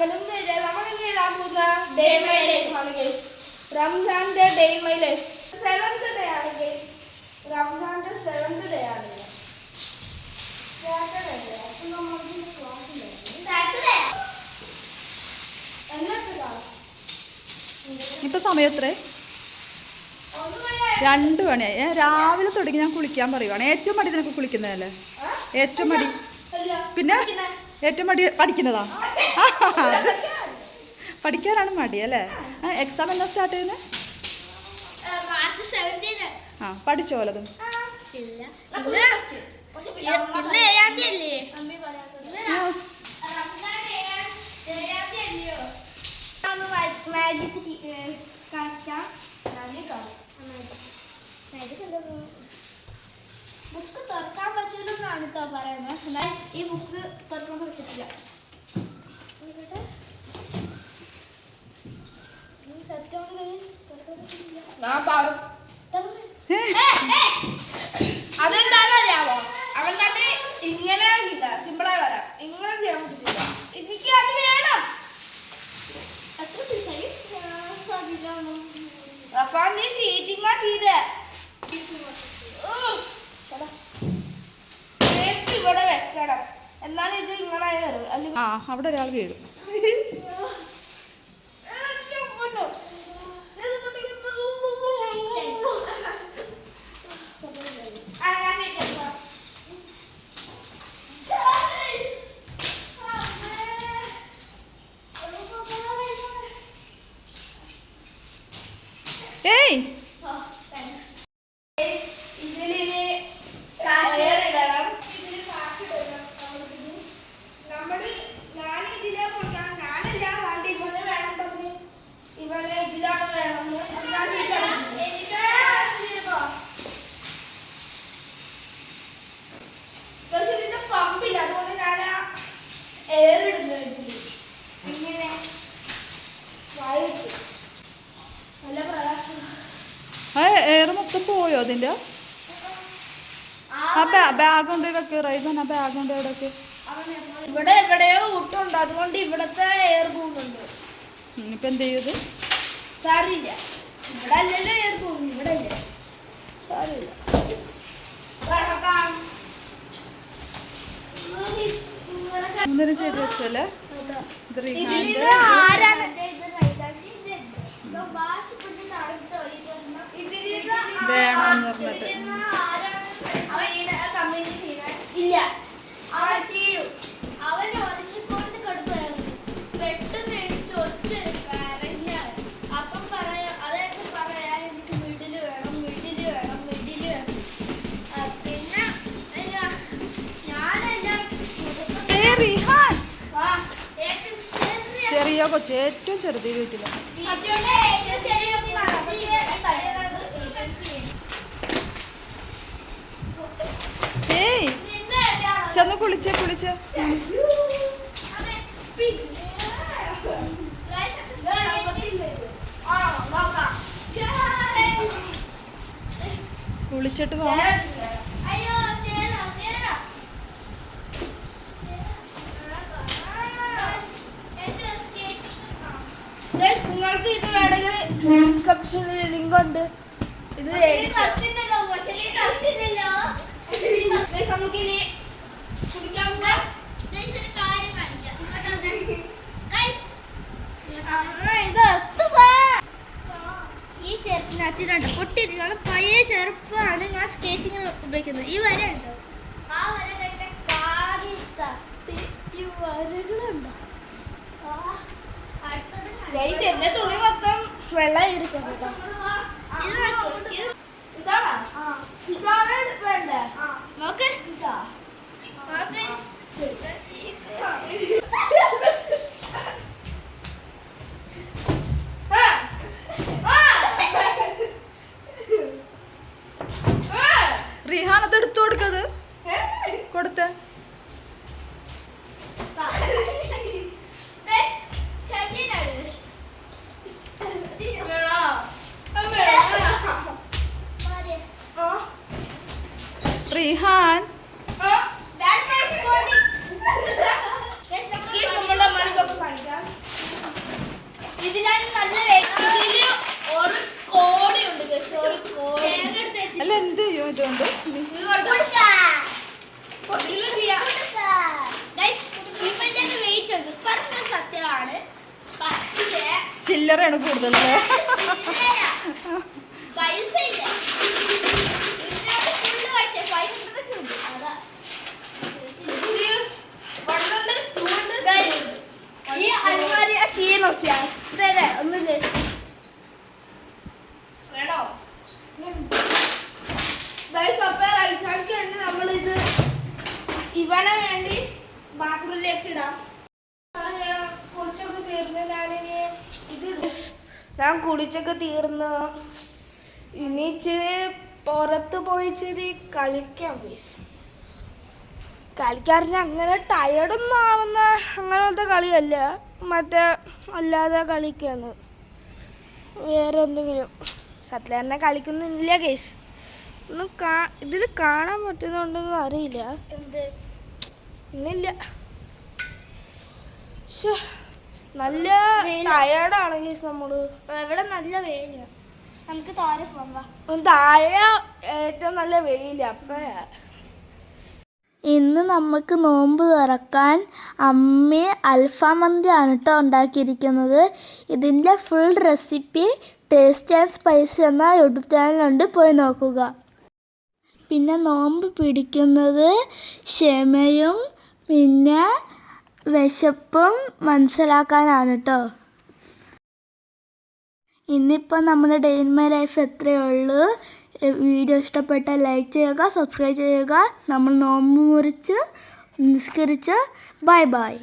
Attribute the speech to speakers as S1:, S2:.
S1: അങ്ങനൊന്നും ഇല്ല. നമ്മളിങ്ങനെ ഇടാൻ പോകുന്ന ഡേ ഇൻ മൈ ലൈഫ് ആണ് ഗൈസ്. റംസാന്റെ day in my life 7th day ആണ് ഗൈസ്. റംസാന്റെ 7th ഡേ ആണ്. സാറ്റർഡേ അല്ലേ? അപ്പോൾ നമുക്ക് ക്ലാസ് ഇല്ല. സാറ്റർഡേ എന്നത്തേക്കാണ്
S2: ഇപ്പൊ സമയം എത്ര? 2 മണിയായി. രാവിലെ തുടങ്ങി ഞാൻ കുളിക്കാൻ പറയുവാണ്. ഏറ്റവും മടി നിനക്ക് കുളിക്കുന്നതല്ലേ? ഏറ്റവും മടി പിന്നെ ഏറ്റവും മടി പഠിക്കുന്നതാ. പഠിക്കാനാണ് മടി അല്ലേ? എക്സാം എന്നാ സ്റ്റാർട്ട് ചെയ്യുന്നത്? ആ പഠിച്ചോ വല്ലതും?
S1: ബുക്ക് തുറക്കാൻ പറ്റില്ലെന്നാണ് കേട്ടോ പറയുന്നത്. ഈ ബുക്ക് തുറക്കാൻ പറ്റില്ല. അതെന്താണെന്നറിയാമോ? അവൻ തന്നെ ഇങ്ങനെ ചെയ്ത സിമ്പിളായി വരാം. ഇങ്ങനെ ചെയ്യാൻ പറ്റില്ല. എനിക്ക് അത് വേണം. റഫാൻ നീ ചീറ്റിങ്ങാ ചെയ്തേ. ഇവിടെ വെക്കണം. എന്നാലും ഇത് ഇങ്ങനെ വരും.
S2: ആ അവിടെ ഒരാൾ വീഴും. ഏയ് എയർ മൊത്തം പോയോ അതിൻ്റെ? ആ ബാഗ് കൊണ്ട് വെക്ക് റൈസൻ. ആ ബാഗ് കൊണ്ട് എവിടെയൊക്കെ
S1: ഇവിടെ എവിടെയോ ഊട്ടുണ്ട്. അതുകൊണ്ട് ഇവിടത്തെ എയർ പോകുന്നുണ്ട്.
S2: ഇപ്പൊ എന്ത് ചെയ്യത്?
S1: സാരില്ല. ഇവിടെ അല്ലല്ലോ എയർ പോകുന്നു. ഇവിടെ അല്ലേ? സാരില്ല.
S2: ഒന്നിനും ചെയ്ത് വെച്ചല്ലേ? വേണമെന്ന് പറഞ്ഞിട്ട്
S1: ഇല്ല. അവൻ ചെയ്യും. അവൻ ഒതുങ്ങിക്കൊണ്ട് കൊടുക്കുമായിരുന്നു. പെട്ടെന്ന് എനിക്ക് ഒറ്റ കരഞ്ഞാൽ അപ്പം പറയാ അതായത് പറയാ എനിക്ക് വീട്ടില് വേണം, വീട്ടില് വേണം, വീട്ടില് വേണം. പിന്നെ ഞാനെല്ലാം
S2: ചെറിയ കൊച്ച് ഏറ്റവും ചെറുത് വീട്ടില്. ഏയ് ചെന്ന് കുളിച്ചേ. കുളിച്ചിട്ട് പോ.
S1: നിങ്ങൾക്ക് ഇത് വേണമെങ്കിൽ ഡിസ്ക്രിപ്ഷനിൽ ലിങ്ക് ഉണ്ട്. ഇത് നമുക്കിനി കുടിക്കാൻ ഈ ചെറുപ്പിനകത്തിനുണ്ട് പൊട്ടിയിട്ടാണ്. പഴയ ചെറുപ്പാണ് ഞാൻ സ്കെച്ചിങ്ങിന് ഉപയോഗിക്കുന്നത്. ഈ വര ഉണ്ടോ? ആ വര തന്നെ കാറി തട്ടി ഈ വരകളുണ്ടോ? എന്റെ തുണി മൊത്തം വെള്ളം ഇരിക്കുന്നു. ഇതാണ് വേണ്ടേ? നോക്ക്
S2: റിഹാൻ അത് എടുത്തു കൊടുക്കത് കൊടുത്തേ.
S1: സത്യമാണ്. പക്ഷേ
S2: ചില്ലറയാണ് കൂടുതൽ.
S1: പൈസ ഇല്ല. ഫുള്ള് പൈസ 500 ഉണ്ട്. അതാ ഈ അലമാരി കീ നോക്കിയാ ഒന്നില്ലേ വേണോ? നമ്മളിത് ഇവനെ വേണ്ടി ബാത്റൂമിലേക്ക് ഇടാം. കുളിച്ചൊക്കെ തീർന്ന് ഞാനിനി ഇതിടും. ഞാൻ കുളിച്ചൊക്കെ തീർന്ന് ഇനി ഇച്ചിരി പുറത്ത് പോയി ഇച്ചിരി കളിക്കാം. പ്ലീസ് കളിക്കാറിന് അങ്ങനെ ടയർഡൊന്നും ആവുന്ന അങ്ങനത്തെ കളിയല്ല, മറ്റേ അല്ലാതെ കളിക്കാന്ന് വേറെ എന്തെങ്കിലും. സത്യം തന്നെ കളിക്കുന്നില്ല കേസ്. ഒന്നും ഇതിൽ കാണാൻ പറ്റുന്നുണ്ടെന്ന് അറിയില്ല. എന്ത് ഇന്നില്ല. നല്ല ടയർഡാണ് കേസ്. നമ്മള് ഇവിടെ നല്ല വെയിലാണ്. നമുക്ക് താഴെ പോകാം. താഴെ ഏറ്റവും നല്ല വെയില. അപ്പോഴാ ഇന്ന് നമുക്ക് നോമ്പ് തുറക്കാൻ അമ്മ അൽഫാം മന്തിയാണ് കേട്ടോ ഉണ്ടാക്കിയിരിക്കുന്നത്. ഇതിൻ്റെ full recipe taste and spice എന്ന യൂട്യൂബ് ചാനലുണ്ട്, പോയി നോക്കുക. പിന്നെ നോമ്പ് പിടിക്കുന്നത് ക്ഷമയും പിന്നെ വിശപ്പും മനസ്സിലാക്കാനാണ് കേട്ടോ. ഇന്നിപ്പോൾ നമ്മുടെ ഡേ ഇൻ മൈ ലൈഫ് എത്രയേ ഉള്ളൂ. വീഡിയോ ഇഷ്ടപ്പെട്ടാൽ ലൈക്ക് ചെയ്യുക, സബ്സ്ക്രൈബ് ചെയ്യുക. നമ്മൾ നോമ്പ് മുറിച്ച് നിസ്കരിച്ച് ബൈ ബൈ.